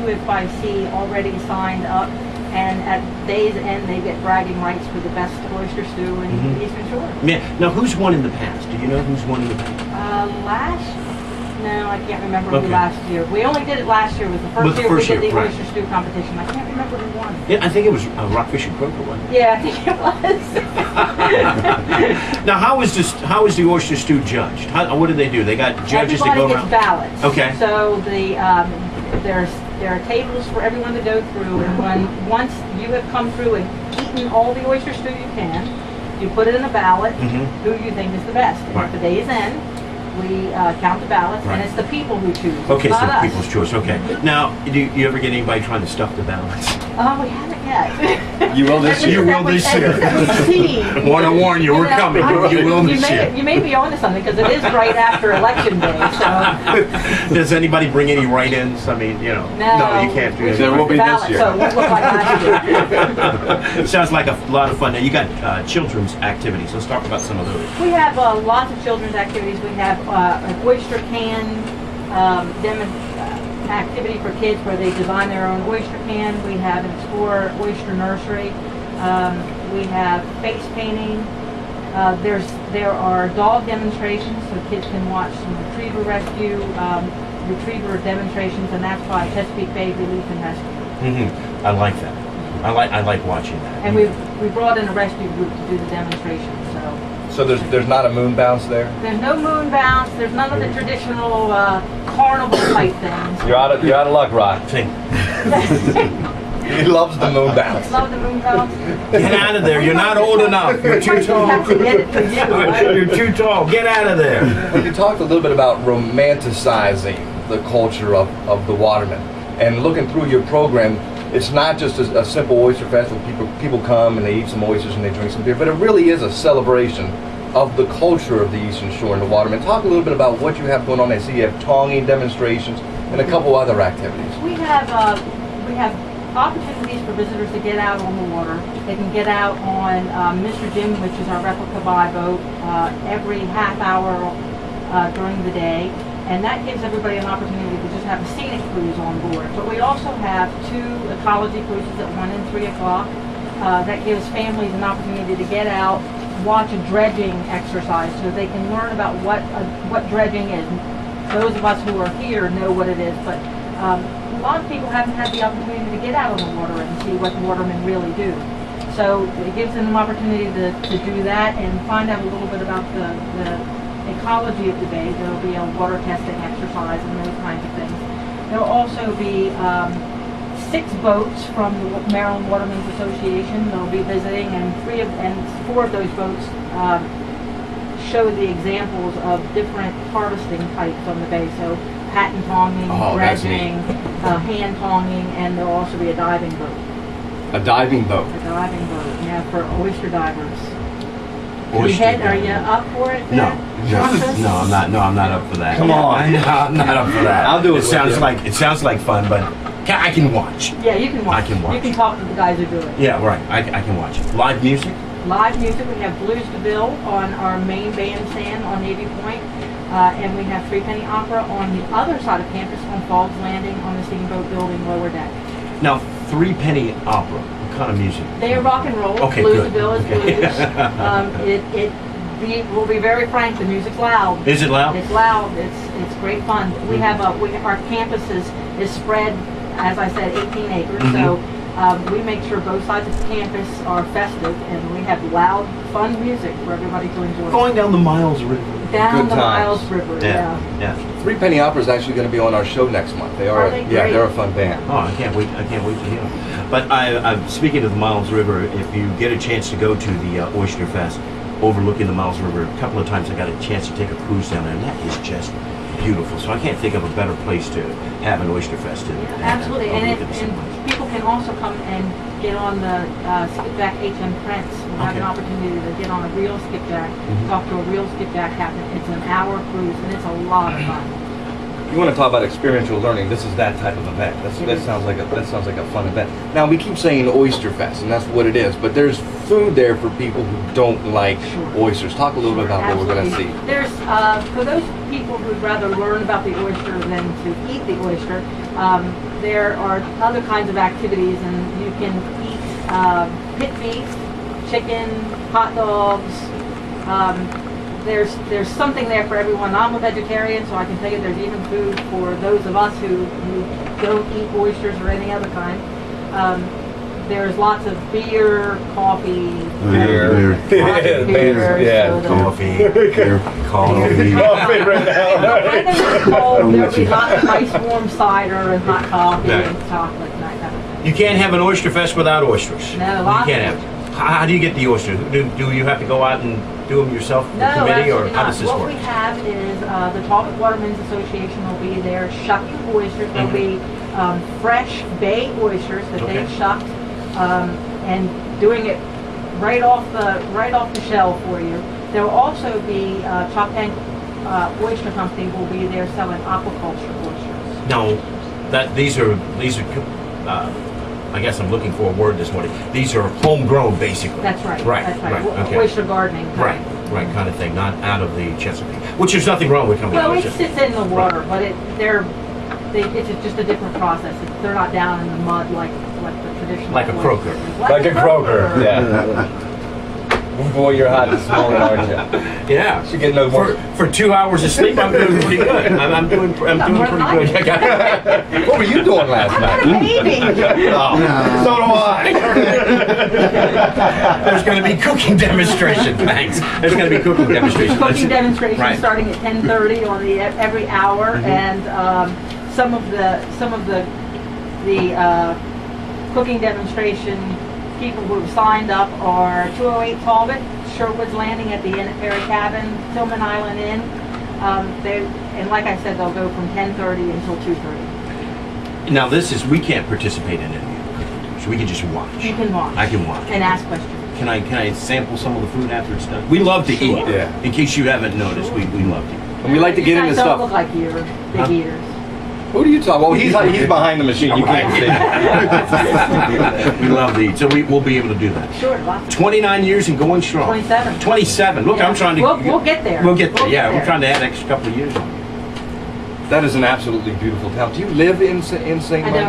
it by sea already signed up, and at day's end they get bragging rights for the best oyster stew in the Eastern Shore. Yeah. Now, who's won in the past? Do you know who's won in the past? No, I can't remember who last year. We only did it last year. It was the first year we did the oyster stew competition. I can't remember who won. Yeah, I think it was Rockfish and Croaker won. Yeah, I think it was. Now, how is the oyster stew judged? What do they do? They got judges that go around? Everybody gets ballots. Okay. So there are tables for everyone to go through, and once you have come through and eaten all the oyster stew you can, you put it in a ballot who you think is the best. And at the day's end, we count the ballots, and it's the people who choose. Okay, so the people's choice. Okay. Now, do you ever get anybody trying to stuff the ballots? Oh, we haven't yet. You will this year. You will this year. Want to warn you, we're coming. You will this year. You may be onto something because it is right after Election Day. So. Does anybody bring any write-ins? I mean, you know. No, you can't do that. There will be this year. So it won't look like last year. It sounds like a lot of fun. Now, you got children's activities. Let's talk about some of those. We have lots of children's activities. We have an oyster can activity for kids where they design their own oyster can. We have an Explore Oyster Nursery. We have face painting. There are dog demonstrations, so kids can watch some retriever rescue, retriever demonstrations, and that's by Chesapeake Bay Relief and Rescue. I like that. I like watching that. And we brought in a rescue group to do the demonstration. So there's not a moon bounce there? There's no moon bounce. There's none of the traditional carnival type things. You're out of luck, Rock. He loves the moon bounce. Love the moon bounce. Get out of there. You're not old enough. You're too tall. You're too tall. Get out of there. You talked a little bit about romanticizing the culture of the watermen. And looking through your program, it's not just a simple oyster fest where people come and they eat some oysters and they drink some beer, but it really is a celebration of the culture of the Eastern Shore and the watermen. Talk a little bit about what you have going on. I see you have tonging demonstrations and a couple other activities. We have opportunities for visitors to get out on the water. They can get out on Mr. Jim, which is our replica buy boat, every half hour during the day. And that gives everybody an opportunity to just have a scenic cruise on board. But we also have 2 ecology cruises at 1 and 3 o'clock. That gives families an opportunity to get out, watch a dredging exercise so they can learn about what dredging is. Those of us who are here know what it is, but a lot of people haven't had the opportunity to get out on the water and see what watermen really do. So it gives them an opportunity to do that and find out a little bit about the ecology of the bay. There will be a water testing exercise and those kinds of things. There will also be 6 boats from the Maryland Watermen's Association. They'll be visiting, and 4 of those boats show the examples of different harvesting types on the bay. So patent tonging, dredging, hand tonging, and there will also be a diving boat. A diving boat? A diving boat, yeah, for oyster divers. Are you up for it? No, I'm not. No, I'm not up for that. Come on, I'm not up for that. I'll do it. It sounds like fun, but I can watch. Yeah, you can watch. I can watch. You can talk to the guys who do it. Yeah, right. I can watch. Live music. Live music. We have Blues DeVille on our main bandstand on Navy Point, and we have 3 Penny Opera on the other side of campus on Falls Landing on the Steamboat Building lower deck. Now, 3 Penny Opera. Kind of music? They are rock and roll. Okay, Blues good. DeVille is blues. We'll be very frank. The music's loud. Is it loud? It's loud. It's great fun. We have our campus is spread, as I said, 18 acres. So we make sure both sides of the campus are festive, and we have loud, fun music for everybody to enjoy. Going down the Miles River. Down Good the times. Miles River. Yeah. 3 Penny Opera is actually going to be on our show next month. They are. They Yeah, great? they're a fun band. Oh, I can't wait to hear them. But I'm speaking of the Miles River. If you get a chance to go to the Oyster Fest overlooking the Miles River, a couple of times I got a chance to take a cruise down there, and that is just beautiful. So I can't think of a better place to have an Oyster Fest in. Absolutely, and people can also come and get on the skipjack HM Prince. We'll have an opportunity to get on a real skipjack, talk to a real skipjack captain. It's an hour cruise, and it's a lot of fun. You want to talk about experiential learning? This is that type of event. That sounds like a fun event. Now we keep saying Oyster Fest, and that's what it is. But there's food there for people who don't like oysters. Talk a little bit about what we're going to see. There's for those people who'd rather learn about the oyster than to eat the oyster, there are other kinds of activities, and you can eat pit meat, chicken, hot dogs. There's something there for everyone. I'm a vegetarian, so I can tell you there's even food for those of us who don't eat oysters or any other kind. There's lots of beer, coffee, Beer. Yeah. soda. Coffee. Beer. Coffee. Coffee right now. When it's cold, there'll be lots of nice warm cider and hot coffee Right. and chocolate and that kind of thing. You can't have an oyster fest without oysters. No, You lots can't of have. How do you get the oysters? Do you have to go out and do them yourself, the No, committee, or absolutely how not. does this What work? we have is the Talbot Watermen's Association will be there shucking oysters. There'll be fresh bay oysters that Okay. they've shucked and doing it right off the shell for you. There will also be Chopin Oyster Company will be there selling aquaculture oysters. Now, these are. I guess I'm looking for a word this morning. These are homegrown, basically. That's right. Right. That's right. Right. Okay. Oyster gardening. Right. Right. Kind of thing. Not out of the Chesapeake. Which there's nothing wrong with coming Well, out it of sits Chesapeake. in the water, but it's just a different process. They're not down in the mud like the traditional. Like a oysters. croaker. Like a croaker. Yeah. Boy, you're hot this morning, aren't you? Yeah. Should get no more. For 2 hours of sleep, I'm doing pretty good. I'm doing more than pretty I good. What were you doing last night? Baby. Oh, so do I. There's going to be cooking demonstration. Thanks. There's going to be cooking demonstration. Cooking demonstration Right. starting at 10:30 on every hour, and some of the cooking demonstration people who have signed up are 208 Talbot, Sherwood's Landing at the Inn at Ferry Cabin, Tillman Island Inn. And like I said, they'll go from 10:30 until 2:30. Now we can't participate in any of the cooking, so we can just watch. You can watch. I can watch. And ask questions. Can I sample some of the food after it's done? We love to eat. Sure. Yeah. In case you haven't noticed, we love to eat. And we like to You get guys into don't stuff. look like you're big Huh? eaters. Who do you talk? Well, he's behind the machine. You can't see. We love to eat, so we'll be able to do that. Sure, lots of 29 years and going strong. 27. 27. Look, Yeah. I'm trying to. We'll get there. We'll get there. We'll Yeah, get we're there. trying to add an extra couple of years on. That is an absolutely beautiful town. Do you live in St. I don't. I Margaret's?